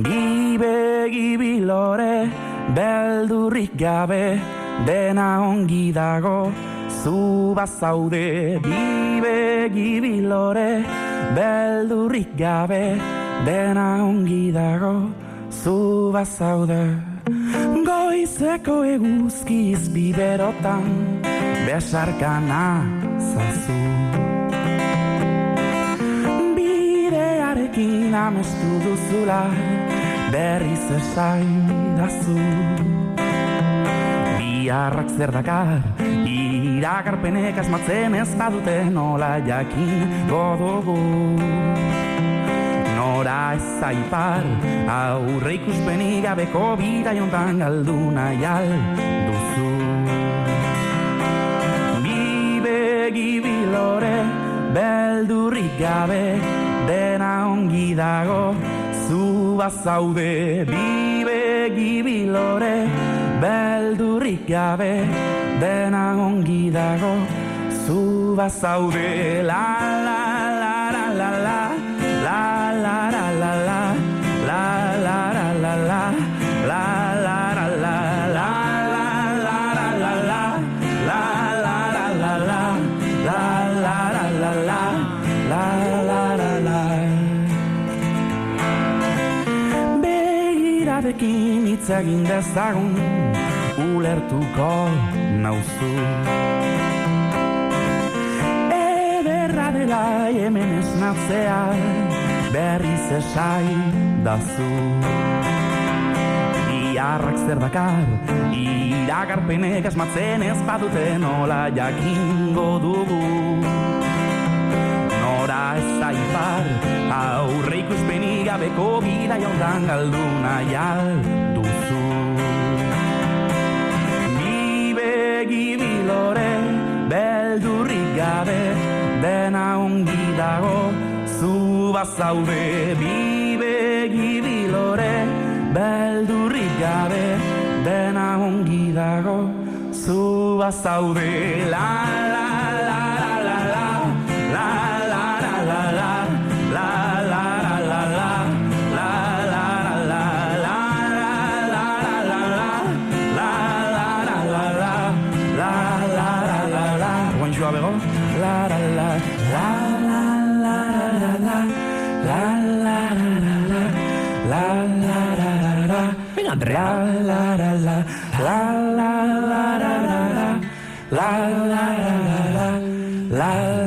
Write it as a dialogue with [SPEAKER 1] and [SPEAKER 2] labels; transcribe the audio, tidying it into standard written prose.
[SPEAKER 1] Gibi lore, beldurrik gabe, dena ongi dago, zu bazaude. Gibi lore, beldurrik gabe, dena ongi dago, zu bazaude. Goizeko eguzkiz biberotan, besarkana zazu. Bidearekin amestu duzula, berriz esaidazu. Biharrak zer dakar, iragarpenek asmatzen ez badute nola jakingo dugu. Nora ez aipar, aurre ikuspenik gabeko bidaiontan galdu nahi alduzu. Gibi lore, beldurrik gabe, dena ongi dago, zu bazaude. Gibi lore, beldurrik gabe, dena ongi dago, zu bazaude. La la la la la la, la la la la la, la la la la la, la la la la la. Begirarekin hitz egin dezagun, ulertuko nauzu. Ederra dela hemen esnatzea, berriz esaidazu. Biharrak zer dakar, iragarpenek asmatzen ez badute nola jakingo dugu. Nora ez aipar, aurre ikuspenik gabeko bidaiontan galdu nahi alduzu. Gibi lore, beldurrik gabe, dena ongi dago, zu bazaude. Gibi lore, beldurrik gabe, dena ongi dago, zu bazaude. La la la la la la, la la la la la, la la la la, la la la la, la la la la la, la la la la la, la la la la la. Bonjour Abero. La la la la la la la la, la la la la, la la la la. Venga Andrea. La la la la la la la la, la la la la la, la.